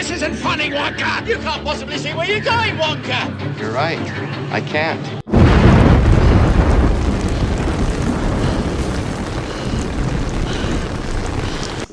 This isn't funny, Wonka! You can't possibly see where you're going, Wonka! You're right. I can't.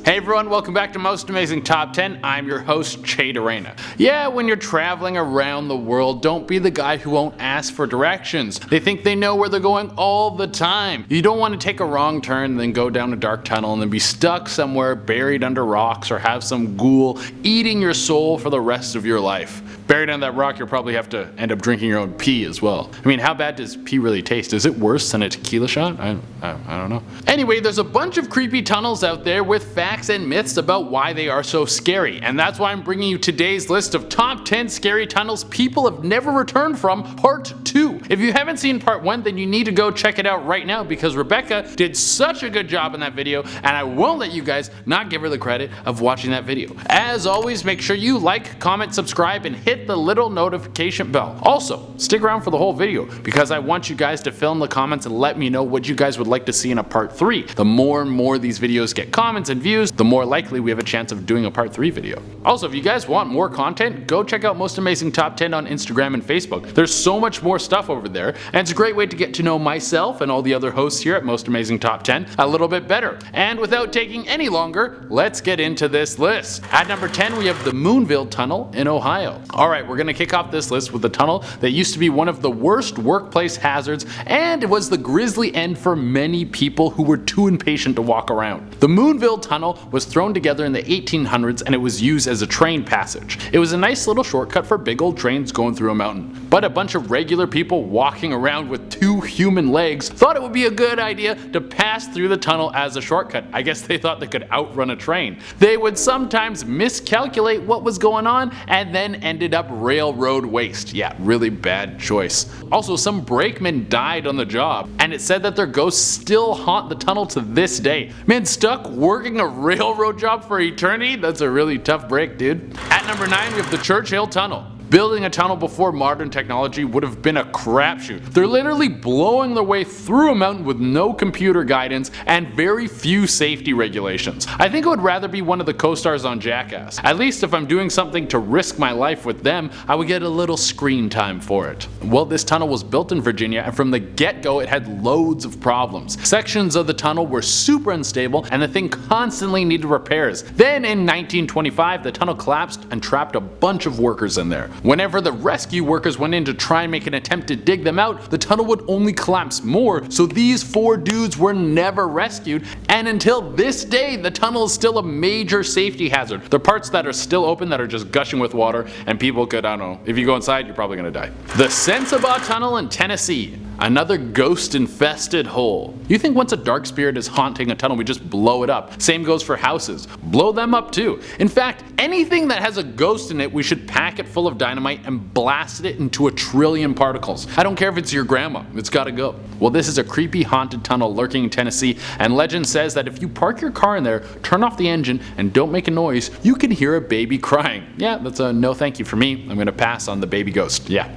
Hey everyone, welcome back to Most Amazing Top 10. I'm your host, Che Dorena. Yeah, when you're traveling around the world, don't be the guy who won't ask for directions. They think they know where they're going all the time. You don't want to take a wrong turn and then go down a dark tunnel and then be stuck somewhere buried under rocks or have some ghoul eating your soul for the rest of your life. Buried under that rock, you'll probably have to end up drinking your own pee as well. I mean, how bad does pee really taste? Is it worse than a tequila shot? I don't know. Anyway, there's a bunch of creepy tunnels out there with facts and myths about why they are so scary, and that's why I'm bringing you today's list of top 10 scary tunnels people have never returned from, part 2. If you haven't seen part 1, then you need to go check it out right now because Rebecca did such a good job in that video, and I won't let you guys not give her the credit of watching that video. As always, make sure you like, comment, subscribe, and hit the little notification bell. Also, stick around for the whole video because I want you guys to fill in the comments and let me know what you guys would like to see in a part 3. The more and more these videos get comments and views, the more likely we have a chance of doing a part 3 video. Also, if you guys want more content, go check out Most Amazing Top 10 on Instagram and Facebook. There's so much more stuff over there, and it's a great way to get to know myself and all the other hosts here at Most Amazing Top 10 a little bit better. And without taking any longer, let's get into this list. At number 10, we have the Moonville Tunnel in Ohio. Alright, we're gonna kick off this list with a tunnel that used to be one of the worst workplace hazards, and it was the grisly end for many people who were too impatient to walk around. The Moonville Tunnel was thrown together in the 1800s and it was used as a train passage. It was a nice little shortcut for big old trains going through a mountain. But a bunch of regular people walking around with 2 human legs thought it would be a good idea to pass through the tunnel as a shortcut. I guess they thought they could outrun a train. They would sometimes miscalculate what was going on and then ended up railroad waste. Yeah, really bad choice. Also, some brakemen died on the job, and it said that their ghosts still haunt the tunnel to this day. Man, stuck working a railroad job for eternity? That's a really tough break, dude. At number 9, we have the Churchill Tunnel. Building a tunnel before modern technology would have been a crapshoot. They're literally blowing their way through a mountain with no computer guidance and very few safety regulations. I think I would rather be one of the co-stars on Jackass. At least if I'm doing something to risk my life with them, I would get a little screen time for it. Well, this tunnel was built in Virginia, and from the get-go it had loads of problems. Sections of the tunnel were super unstable and the thing constantly needed repairs. Then in 1925 the tunnel collapsed and trapped a bunch of workers in there. Whenever the rescue workers went in to try and make an attempt to dig them out, the tunnel would only collapse more, so these 4 dudes were never rescued, and until this day the tunnel is still a major safety hazard. There are parts that are still open that are just gushing with water, and people could, I don't know, if you go inside you're probably gonna die. The Sensabaugh Tunnel in Tennessee. Another ghost-infested hole. You think once a dark spirit is haunting a tunnel, we just blow it up. Same goes for houses. Blow them up too. In fact, anything that has a ghost in it, we should pack it full of dynamite and blast it into 1 trillion particles. I don't care if it's your grandma, it's gotta go. Well, this is a creepy haunted tunnel lurking in Tennessee, and legend says that if you park your car in there, turn off the engine, and don't make a noise, you can hear a baby crying. Yeah, that's a no thank you for me. I'm gonna pass on the baby ghost. Yeah.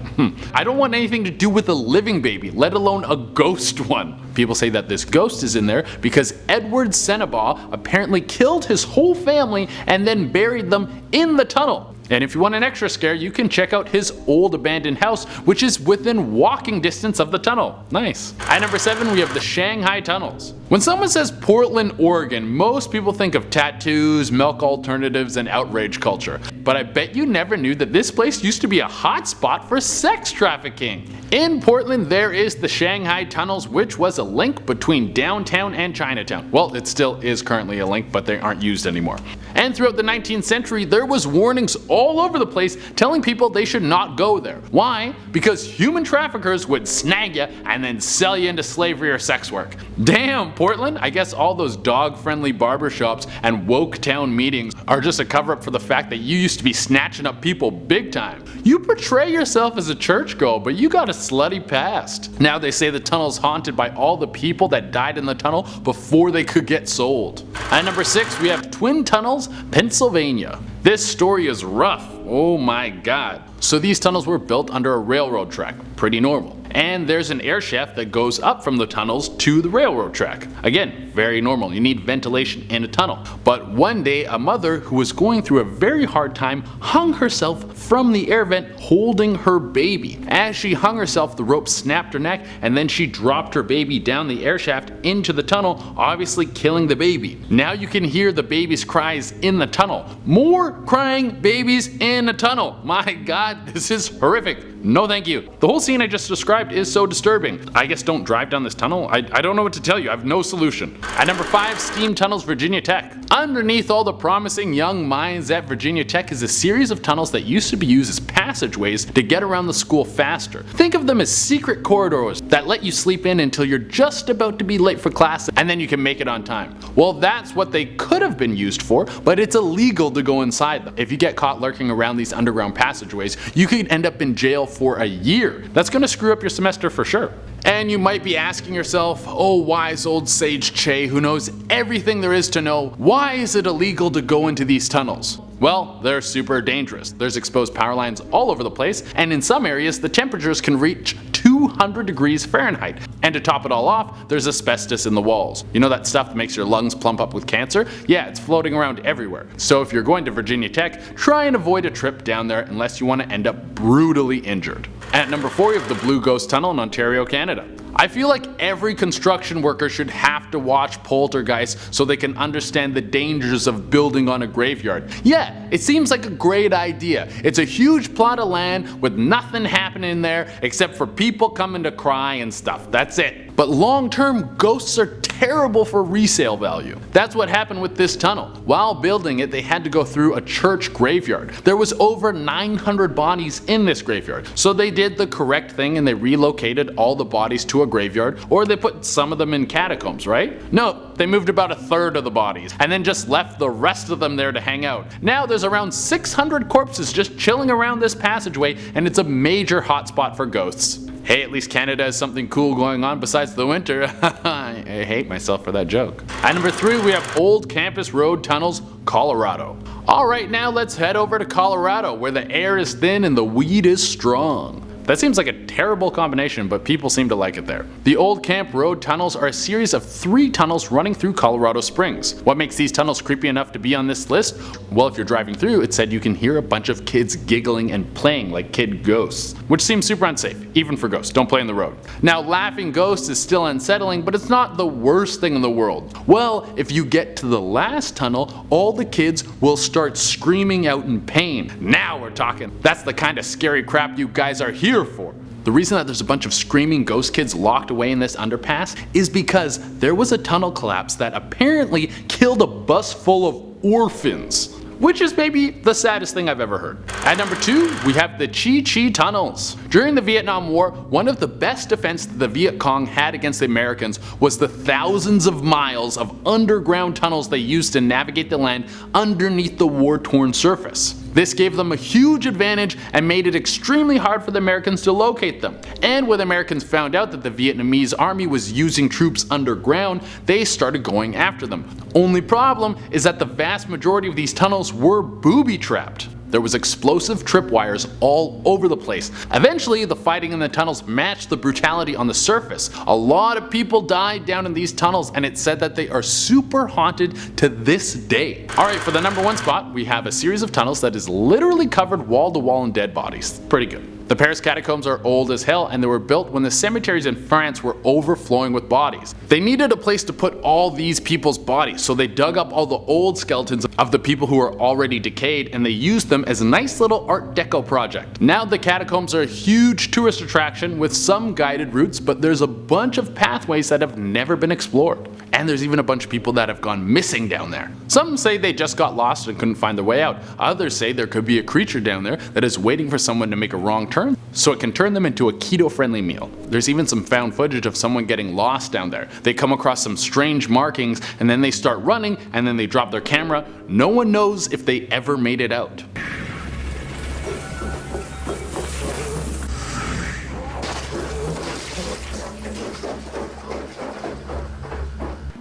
I don't want anything to do with a living baby, let alone a ghost one. People say that this ghost is in there because Edward Sensabaugh apparently killed his whole family and then buried them in the tunnel. And if you want an extra scare, you can check out his old abandoned house, which is within walking distance of the tunnel. Nice. At number 7, we have the Shanghai Tunnels. When someone says Portland, Oregon, most people think of tattoos, milk alternatives, and outrage culture. But I bet you never knew that this place used to be a hot spot for sex trafficking. In Portland, there is the Shanghai Tunnels, which was a link between downtown and Chinatown. Well, it still is currently a link, but they aren't used anymore. And throughout the 19th century, there was warnings all over the place telling people they should not go there. Why? Because human traffickers would snag you and then sell you into slavery or sex work. Damn, Portland, I guess all those dog-friendly barbershops and woke town meetings are just a cover-up for the fact that you used to be snatching up people big time. You portray yourself as a churchgoer, but you got a slutty past. Now they say the tunnel's haunted by all the people that died in the tunnel before they could get sold. At number 6, we have Twin Tunnels, Pennsylvania. This story is rough. Oh my god. So these tunnels were built under a railroad track. Pretty normal. and there's an air shaft that goes up from the tunnels to the railroad track. Again, very normal, you need ventilation in a tunnel. But one day a mother who was going through a very hard time hung herself from the air vent holding her baby. As she hung herself, the rope snapped her neck and then she dropped her baby down the air shaft into the tunnel, obviously killing the baby. Now you can hear the baby's cries in the tunnel. More crying babies in a tunnel. My god, this is horrific. No thank you. The whole scene I just described is so disturbing. I guess don't drive down this tunnel. I don't know what to tell you. I have no solution. At number 5, Steam Tunnels, Virginia Tech. Underneath all the promising young minds at Virginia Tech is a series of tunnels that used to be used as passageways to get around the school faster. Think of them as secret corridors that let you sleep in until you're just about to be late for class and then you can make it on time. Well, that's what they could have been used for, but it's illegal to go inside them. If you get caught lurking around these underground passageways, you could end up in jail for a year. That's gonna screw up your semester for sure. And you might be asking yourself, oh wise old sage Che who knows everything there is to know, why is it illegal to go into these tunnels? Well, they're super dangerous. There's exposed power lines all over the place, and in some areas the temperatures can reach 200 degrees Fahrenheit. And to top it all off, there's asbestos in the walls. You know that stuff that makes your lungs plump up with cancer? Yeah, it's floating around everywhere. So if you're going to Virginia Tech, try and avoid a trip down there unless you want to end up brutally injured. At number 4, we have the Blue Ghost Tunnel in Ontario, Canada. I feel like every construction worker should have to watch Poltergeist so they can understand the dangers of building on a graveyard. Yeah, it seems like a great idea. It's a huge plot of land with nothing happening there except for people coming to cry and stuff. That's it. But long term, ghosts are terrible for resale value. That's what happened with this tunnel. While building it, they had to go through a church graveyard. There was over 900 bodies in this graveyard. So they did the correct thing and they relocated all the bodies to a graveyard, or they put some of them in catacombs, right? No, they moved about a third of the bodies and then just left the rest of them there to hang out. Now there's around 600 corpses just chilling around this passageway, and it's a major hotspot for ghosts. Hey, at least Canada has something cool going on besides the winter. I hate myself for that joke. At number 3, we have Old Campus Road Tunnels, Colorado. Alright, now let's head over to Colorado, where the air is thin and the weed is strong. That seems like a terrible combination, but people seem to like it there. The Old Camp Road tunnels are a series of 3 tunnels running through Colorado Springs. What makes these tunnels creepy enough to be on this list? Well, if you're driving through, it said you can hear a bunch of kids giggling and playing like kid ghosts, which seems super unsafe, even for ghosts. Don't play in the road. Now, laughing ghosts is still unsettling, but it's not the worst thing in the world. Well, if you get to the last tunnel, all the kids will start screaming out in pain. Now we're talking. That's the kind of scary crap you guys are here for. The reason that there's a bunch of screaming ghost kids locked away in this underpass is because there was a tunnel collapse that apparently killed a bus full of orphans, which is maybe the saddest thing I've ever heard. At number 2, we have the Chi Chi Tunnels. During the Vietnam War, one of the best defense that the Viet Cong had against the Americans was the thousands of miles of underground tunnels they used to navigate the land underneath the war-torn surface. This gave them a huge advantage and made it extremely hard for the Americans to locate them. And when the Americans found out that the Vietnamese army was using troops underground, they started going after them. Only problem is that the vast majority of these tunnels were booby-trapped. There was explosive tripwires all over the place. Eventually, the fighting in the tunnels matched the brutality on the surface. A lot of people died down in these tunnels, and it's said that they are super haunted to this day. Alright, for the number 1 spot, we have a series of tunnels that is literally covered wall to wall in dead bodies. Pretty good. The Paris catacombs are old as hell, and they were built when the cemeteries in France were overflowing with bodies. They needed a place to put all these people's bodies, so they dug up all the old skeletons of the people who are already decayed, and they used them as a nice little art deco project. Now the catacombs are a huge tourist attraction with some guided routes, but there's a bunch of pathways that have never been explored. And there's even a bunch of people that have gone missing down there. Some say they just got lost and couldn't find their way out. Others say there could be a creature down there that is waiting for someone to make a wrong turn so it can turn them into a keto-friendly meal. There's even some found footage of someone getting lost down there. They come across some strange markings and then they start running and then they drop their camera. No one knows if they ever made it out.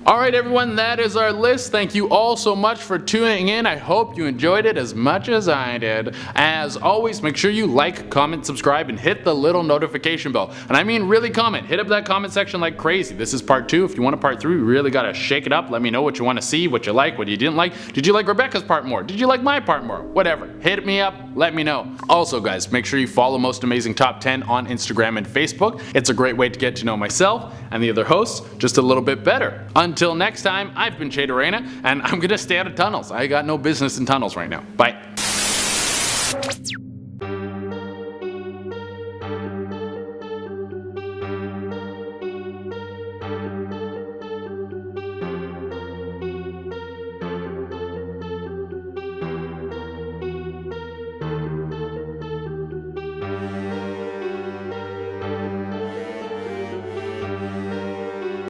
Alright everyone, that is our list. Thank you all so much for tuning in. I hope you enjoyed it as much as I did. As always, make sure you like, comment, subscribe, and hit the little notification bell. And I mean really comment. Hit up that comment section like crazy. This is part 2. If you want a part 3, we really gotta shake it up. Let me know what you want to see, what you like, what you didn't like. Did you like Rebecca's part more? Did you like my part more? Whatever. Hit me up, let me know. Also guys, make sure you follow Most Amazing Top 10 on Instagram and Facebook. It's a great way to get to know myself and the other hosts just a little bit better. Until next time, I've been Che Dorena, and I'm gonna stay out of tunnels. I got no business in tunnels right now. Bye.